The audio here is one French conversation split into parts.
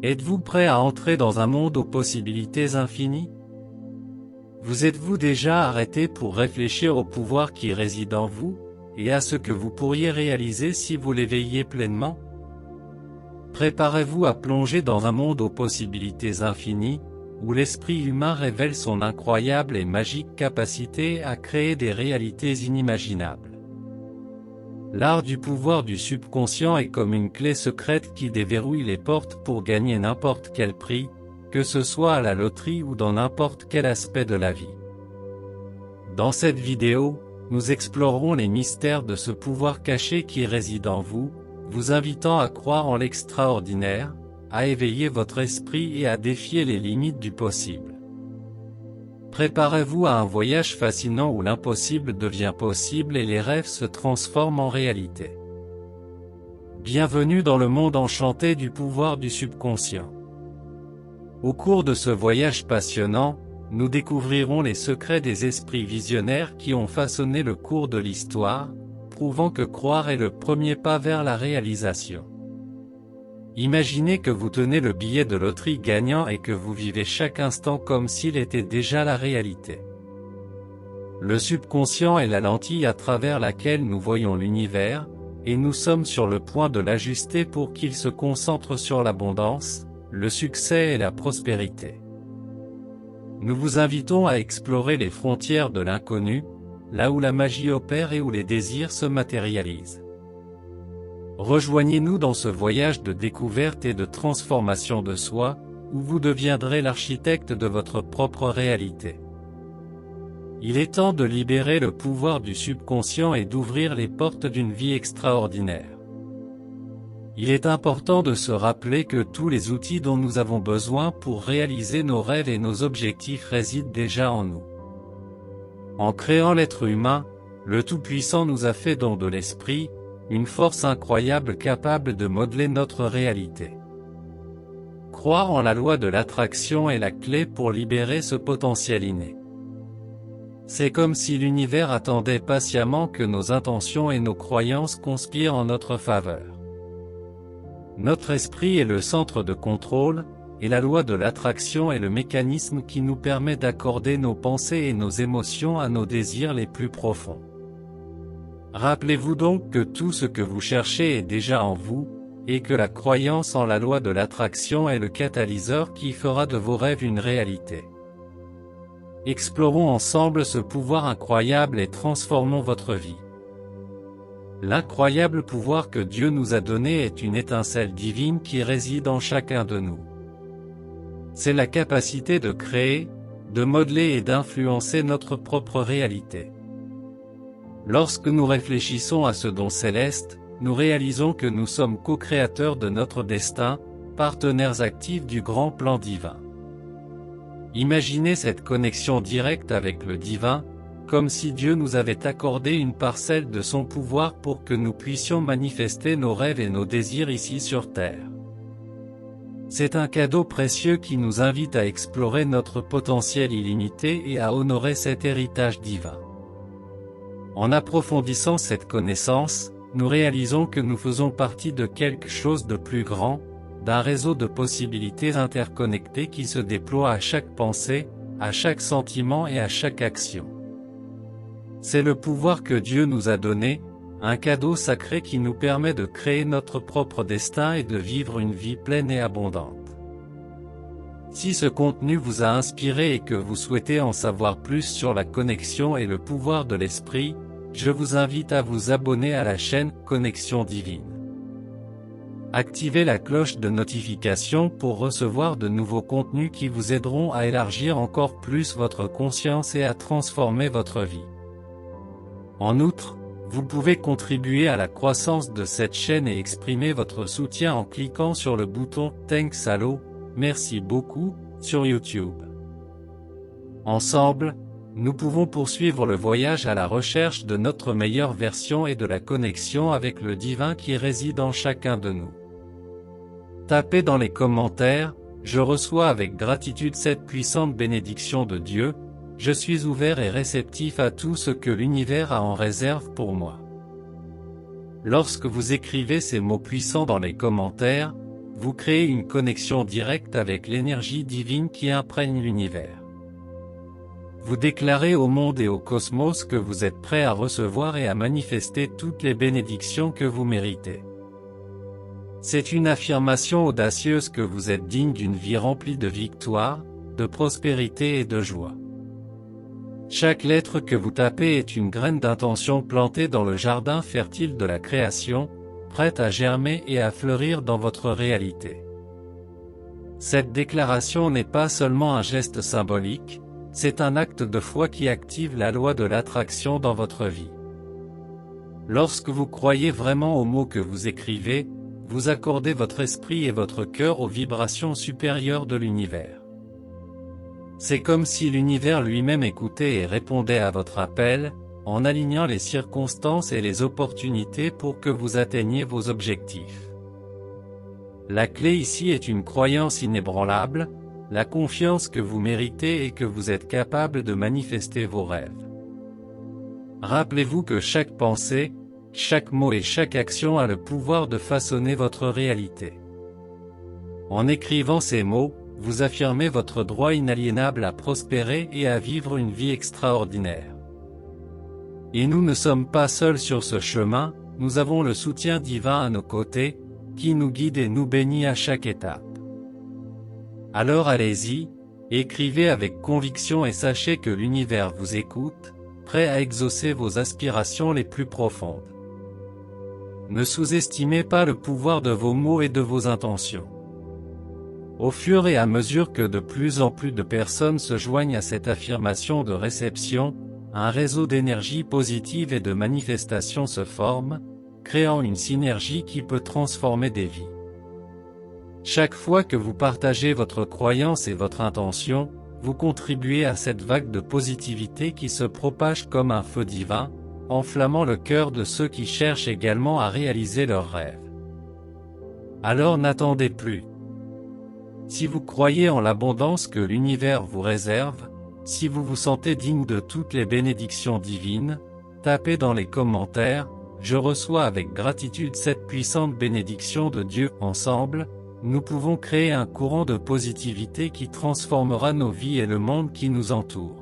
Êtes-vous prêt à entrer dans un monde aux possibilités infinies? Vous êtes-vous déjà arrêté pour réfléchir au pouvoir qui réside en vous, et à ce que vous pourriez réaliser si vous l'éveilliez pleinement? Préparez-vous à plonger dans un monde aux possibilités infinies, où l'esprit humain révèle son incroyable et magique capacité à créer des réalités inimaginables. L'art du pouvoir du subconscient est comme une clé secrète qui déverrouille les portes pour gagner n'importe quel prix, que ce soit à la loterie ou dans n'importe quel aspect de la vie. Dans cette vidéo, nous explorerons les mystères de ce pouvoir caché qui réside en vous, vous invitant à croire en l'extraordinaire, à éveiller votre esprit et à défier les limites du possible. Préparez-vous à un voyage fascinant où l'impossible devient possible et les rêves se transforment en réalité. Bienvenue dans le monde enchanté du pouvoir du subconscient. Au cours de ce voyage passionnant, nous découvrirons les secrets des esprits visionnaires qui ont façonné le cours de l'histoire, prouvant que croire est le premier pas vers la réalisation. Imaginez que vous tenez le billet de loterie gagnant et que vous vivez chaque instant comme s'il était déjà la réalité. Le subconscient est la lentille à travers laquelle nous voyons l'univers, et nous sommes sur le point de l'ajuster pour qu'il se concentre sur l'abondance, le succès et la prospérité. Nous vous invitons à explorer les frontières de l'inconnu, là où la magie opère et où les désirs se matérialisent. Rejoignez-nous dans ce voyage de découverte et de transformation de soi, où vous deviendrez l'architecte de votre propre réalité. Il est temps de libérer le pouvoir du subconscient et d'ouvrir les portes d'une vie extraordinaire. Il est important de se rappeler que tous les outils dont nous avons besoin pour réaliser nos rêves et nos objectifs résident déjà en nous. En créant l'être humain, le Tout-Puissant nous a fait don de l'esprit, une force incroyable capable de modeler notre réalité. Croire en la loi de l'attraction est la clé pour libérer ce potentiel inné. C'est comme si l'univers attendait patiemment que nos intentions et nos croyances conspirent en notre faveur. Notre esprit est le centre de contrôle, et la loi de l'attraction est le mécanisme qui nous permet d'accorder nos pensées et nos émotions à nos désirs les plus profonds. Rappelez-vous donc que tout ce que vous cherchez est déjà en vous, et que la croyance en la loi de l'attraction est le catalyseur qui fera de vos rêves une réalité. Explorons ensemble ce pouvoir incroyable et transformons votre vie. L'incroyable pouvoir que Dieu nous a donné est une étincelle divine qui réside en chacun de nous. C'est la capacité de créer, de modeler et d'influencer notre propre réalité. Lorsque nous réfléchissons à ce don céleste, nous réalisons que nous sommes co-créateurs de notre destin, partenaires actifs du grand plan divin. Imaginez cette connexion directe avec le divin, comme si Dieu nous avait accordé une parcelle de son pouvoir pour que nous puissions manifester nos rêves et nos désirs ici sur Terre. C'est un cadeau précieux qui nous invite à explorer notre potentiel illimité et à honorer cet héritage divin. En approfondissant cette connaissance, nous réalisons que nous faisons partie de quelque chose de plus grand, d'un réseau de possibilités interconnectées qui se déploie à chaque pensée, à chaque sentiment et à chaque action. C'est le pouvoir que Dieu nous a donné, un cadeau sacré qui nous permet de créer notre propre destin et de vivre une vie pleine et abondante. Si ce contenu vous a inspiré et que vous souhaitez en savoir plus sur la connexion et le pouvoir de l'esprit, je vous invite à vous abonner à la chaîne Connexion Divine. Activez la cloche de notification pour recevoir de nouveaux contenus qui vous aideront à élargir encore plus votre conscience et à transformer votre vie. En outre, vous pouvez contribuer à la croissance de cette chaîne et exprimer votre soutien en cliquant sur le bouton « Thanks Allo », merci beaucoup, sur YouTube. Ensemble, nous pouvons poursuivre le voyage à la recherche de notre meilleure version et de la connexion avec le divin qui réside en chacun de nous. Tapez dans les commentaires « Je reçois avec gratitude cette puissante bénédiction de Dieu, je suis ouvert et réceptif à tout ce que l'univers a en réserve pour moi ». Lorsque vous écrivez ces mots puissants dans les commentaires, vous créez une connexion directe avec l'énergie divine qui imprègne l'univers. Vous déclarez au monde et au cosmos que vous êtes prêt à recevoir et à manifester toutes les bénédictions que vous méritez. C'est une affirmation audacieuse que vous êtes digne d'une vie remplie de victoire, de prospérité et de joie. Chaque lettre que vous tapez est une graine d'intention plantée dans le jardin fertile de la création, prête à germer et à fleurir dans votre réalité. Cette déclaration n'est pas seulement un geste symbolique, c'est un acte de foi qui active la loi de l'attraction dans votre vie. Lorsque vous croyez vraiment aux mots que vous écrivez, vous accordez votre esprit et votre cœur aux vibrations supérieures de l'univers. C'est comme si l'univers lui-même écoutait et répondait à votre appel, en alignant les circonstances et les opportunités pour que vous atteigniez vos objectifs. La clé ici est une croyance inébranlable, la confiance que vous méritez et que vous êtes capable de manifester vos rêves. Rappelez-vous que chaque pensée, chaque mot et chaque action a le pouvoir de façonner votre réalité. En écrivant ces mots, vous affirmez votre droit inaliénable à prospérer et à vivre une vie extraordinaire. Et nous ne sommes pas seuls sur ce chemin, nous avons le soutien divin à nos côtés, qui nous guide et nous bénit à chaque étape. Alors allez-y, écrivez avec conviction et sachez que l'univers vous écoute, prêt à exaucer vos aspirations les plus profondes. Ne sous-estimez pas le pouvoir de vos mots et de vos intentions. Au fur et à mesure que de plus en plus de personnes se joignent à cette affirmation de réception, un réseau d'énergie positive et de manifestation se forme, créant une synergie qui peut transformer des vies. Chaque fois que vous partagez votre croyance et votre intention, vous contribuez à cette vague de positivité qui se propage comme un feu divin, enflammant le cœur de ceux qui cherchent également à réaliser leurs rêves. Alors n'attendez plus. Si vous croyez en l'abondance que l'univers vous réserve, si vous vous sentez digne de toutes les bénédictions divines, tapez dans les commentaires « Je reçois avec gratitude cette puissante bénédiction de Dieu ». Ensemble, nous pouvons créer un courant de positivité qui transformera nos vies et le monde qui nous entoure.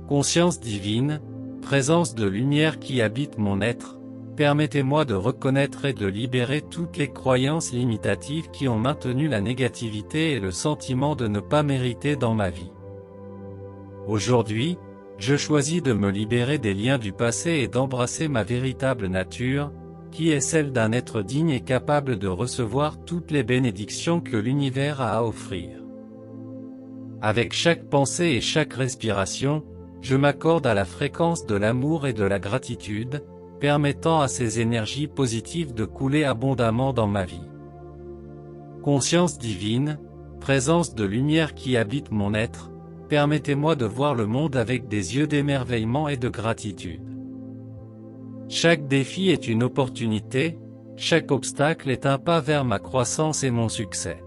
Conscience divine, présence de lumière qui habite mon être, permettez-moi de reconnaître et de libérer toutes les croyances limitatives qui ont maintenu la négativité et le sentiment de ne pas mériter dans ma vie. Aujourd'hui, je choisis de me libérer des liens du passé et d'embrasser ma véritable nature, qui est celle d'un être digne et capable de recevoir toutes les bénédictions que l'univers a à offrir. Avec chaque pensée et chaque respiration, je m'accorde à la fréquence de l'amour et de la gratitude, permettant à ces énergies positives de couler abondamment dans ma vie. Conscience divine, présence de lumière qui habite mon être, permettez-moi de voir le monde avec des yeux d'émerveillement et de gratitude. Chaque défi est une opportunité, chaque obstacle est un pas vers ma croissance et mon succès.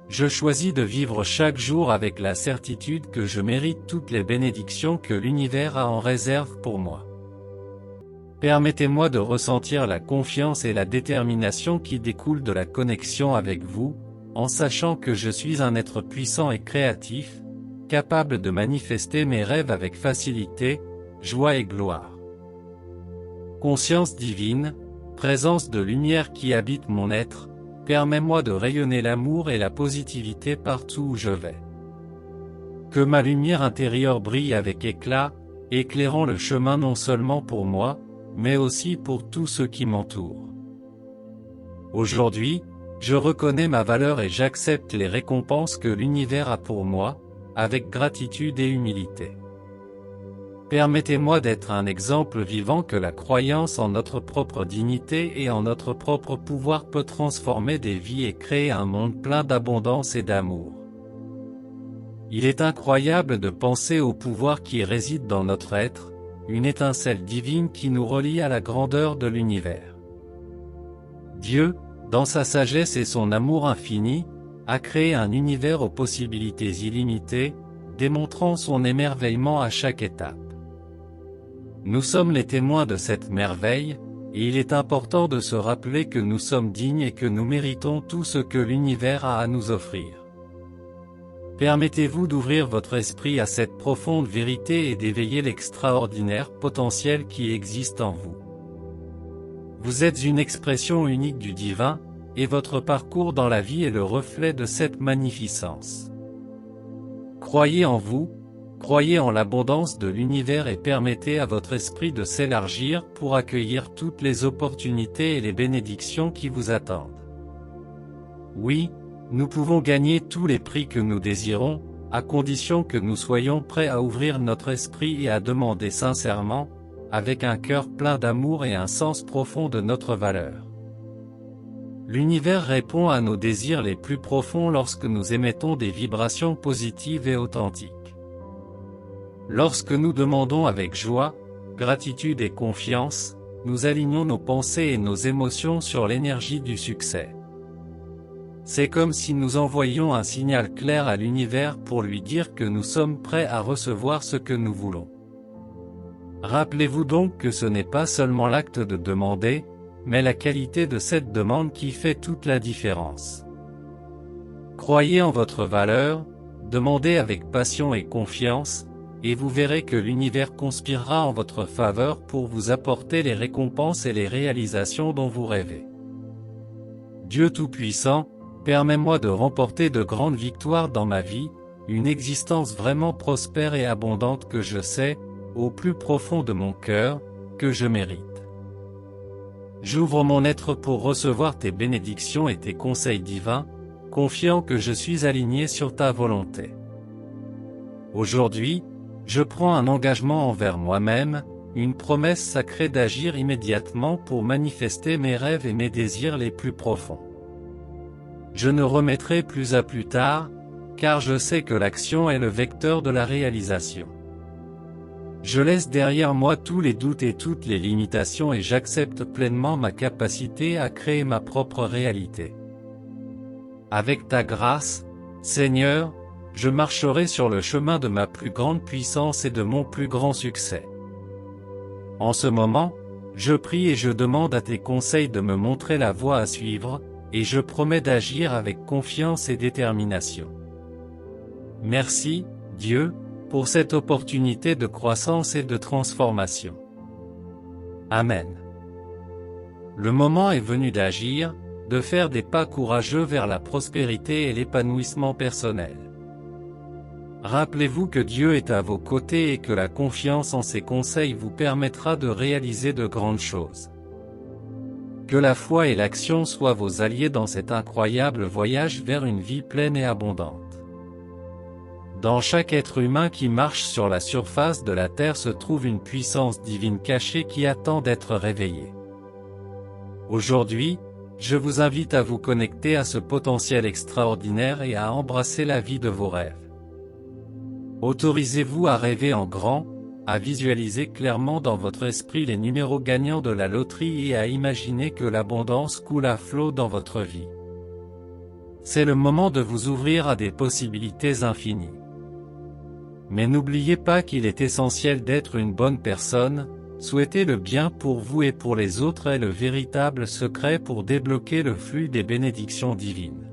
Je choisis de vivre chaque jour avec la certitude que je mérite toutes les bénédictions que l'univers a en réserve pour moi. Permettez-moi de ressentir la confiance et la détermination qui découlent de la connexion avec vous, en sachant que je suis un être puissant et créatif, capable de manifester mes rêves avec facilité, joie et gloire. Conscience divine, présence de lumière qui habite mon être, permets-moi de rayonner l'amour et la positivité partout où je vais. Que ma lumière intérieure brille avec éclat, éclairant le chemin non seulement pour moi, mais aussi pour tous ceux qui m'entourent. Aujourd'hui, je reconnais ma valeur et j'accepte les récompenses que l'univers a pour moi, avec gratitude et humilité. Permettez-moi d'être un exemple vivant que la croyance en notre propre dignité et en notre propre pouvoir peut transformer des vies et créer un monde plein d'abondance et d'amour. Il est incroyable de penser au pouvoir qui réside dans notre être, une étincelle divine qui nous relie à la grandeur de l'univers. Dieu, dans sa sagesse et son amour infini, a créé un univers aux possibilités illimitées, démontrant son émerveillement à chaque étape. Nous sommes les témoins de cette merveille, et il est important de se rappeler que nous sommes dignes et que nous méritons tout ce que l'univers a à nous offrir. Permettez-vous d'ouvrir votre esprit à cette profonde vérité et d'éveiller l'extraordinaire potentiel qui existe en vous. Vous êtes une expression unique du divin, et votre parcours dans la vie est le reflet de cette magnificence. Croyez en vous, croyez en l'abondance de l'univers et permettez à votre esprit de s'élargir pour accueillir toutes les opportunités et les bénédictions qui vous attendent. Oui, nous pouvons gagner tous les prix que nous désirons, à condition que nous soyons prêts à ouvrir notre esprit et à demander sincèrement, avec un cœur plein d'amour et un sens profond de notre valeur. L'univers répond à nos désirs les plus profonds lorsque nous émettons des vibrations positives et authentiques. Lorsque nous demandons avec joie, gratitude et confiance, nous alignons nos pensées et nos émotions sur l'énergie du succès. C'est comme si nous envoyions un signal clair à l'univers pour lui dire que nous sommes prêts à recevoir ce que nous voulons. Rappelez-vous donc que ce n'est pas seulement l'acte de demander, mais la qualité de cette demande qui fait toute la différence. Croyez en votre valeur, demandez avec passion et confiance, et vous verrez que l'univers conspirera en votre faveur pour vous apporter les récompenses et les réalisations dont vous rêvez. Dieu Tout-Puissant, permets-moi de remporter de grandes victoires dans ma vie, une existence vraiment prospère et abondante que je sais, au plus profond de mon cœur, que je mérite. J'ouvre mon être pour recevoir tes bénédictions et tes conseils divins, confiant que je suis aligné sur ta volonté. Aujourd'hui, je prends un engagement envers moi-même, une promesse sacrée d'agir immédiatement pour manifester mes rêves et mes désirs les plus profonds. Je ne remettrai plus à plus tard, car je sais que l'action est le vecteur de la réalisation. Je laisse derrière moi tous les doutes et toutes les limitations et j'accepte pleinement ma capacité à créer ma propre réalité. Avec ta grâce, Seigneur, je marcherai sur le chemin de ma plus grande puissance et de mon plus grand succès. En ce moment, je prie et je demande à tes conseils de me montrer la voie à suivre, et je promets d'agir avec confiance et détermination. Merci, Dieu, pour cette opportunité de croissance et de transformation. Amen. Le moment est venu d'agir, de faire des pas courageux vers la prospérité et l'épanouissement personnel. Rappelez-vous que Dieu est à vos côtés et que la confiance en ses conseils vous permettra de réaliser de grandes choses. Que la foi et l'action soient vos alliés dans cet incroyable voyage vers une vie pleine et abondante. Dans chaque être humain qui marche sur la surface de la Terre se trouve une puissance divine cachée qui attend d'être réveillée. Aujourd'hui, je vous invite à vous connecter à ce potentiel extraordinaire et à embrasser la vie de vos rêves. Autorisez-vous à rêver en grand, à visualiser clairement dans votre esprit les numéros gagnants de la loterie et à imaginer que l'abondance coule à flot dans votre vie. C'est le moment de vous ouvrir à des possibilités infinies. Mais n'oubliez pas qu'il est essentiel d'être une bonne personne, souhaiter le bien pour vous et pour les autres est le véritable secret pour débloquer le flux des bénédictions divines.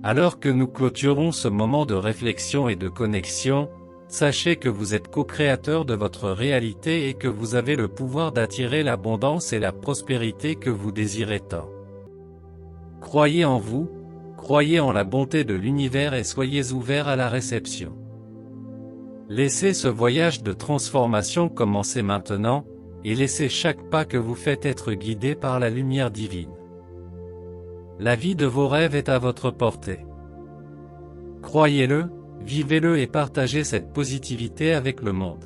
Alors que nous clôturons ce moment de réflexion et de connexion, sachez que vous êtes co-créateur de votre réalité et que vous avez le pouvoir d'attirer l'abondance et la prospérité que vous désirez tant. Croyez en vous, croyez en la bonté de l'univers et soyez ouverts à la réception. Laissez ce voyage de transformation commencer maintenant, et laissez chaque pas que vous faites être guidé par la lumière divine. La vie de vos rêves est à votre portée. Croyez-le, vivez-le et partagez cette positivité avec le monde.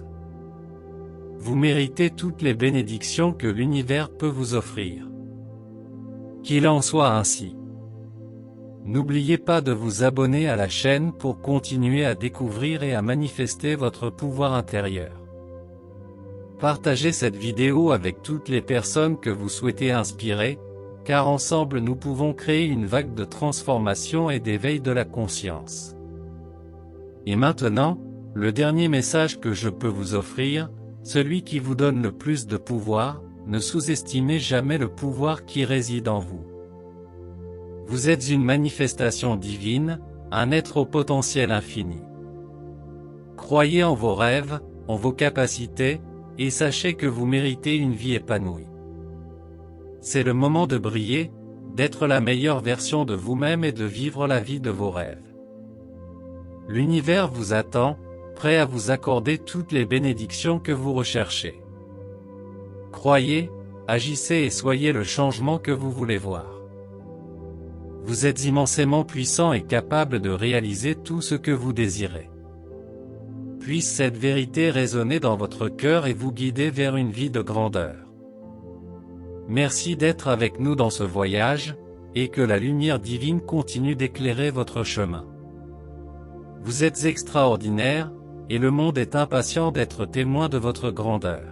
Vous méritez toutes les bénédictions que l'univers peut vous offrir. Qu'il en soit ainsi. N'oubliez pas de vous abonner à la chaîne pour continuer à découvrir et à manifester votre pouvoir intérieur. Partagez cette vidéo avec toutes les personnes que vous souhaitez inspirer, car ensemble nous pouvons créer une vague de transformation et d'éveil de la conscience. Et maintenant, le dernier message que je peux vous offrir, celui qui vous donne le plus de pouvoir, ne sous-estimez jamais le pouvoir qui réside en vous. Vous êtes une manifestation divine, un être au potentiel infini. Croyez en vos rêves, en vos capacités, et sachez que vous méritez une vie épanouie. C'est le moment de briller, d'être la meilleure version de vous-même et de vivre la vie de vos rêves. L'univers vous attend, prêt à vous accorder toutes les bénédictions que vous recherchez. Croyez, agissez et soyez le changement que vous voulez voir. Vous êtes immensément puissant et capable de réaliser tout ce que vous désirez. Puisse cette vérité résonner dans votre cœur et vous guider vers une vie de grandeur. Merci d'être avec nous dans ce voyage, et que la lumière divine continue d'éclairer votre chemin. Vous êtes extraordinaire, et le monde est impatient d'être témoin de votre grandeur.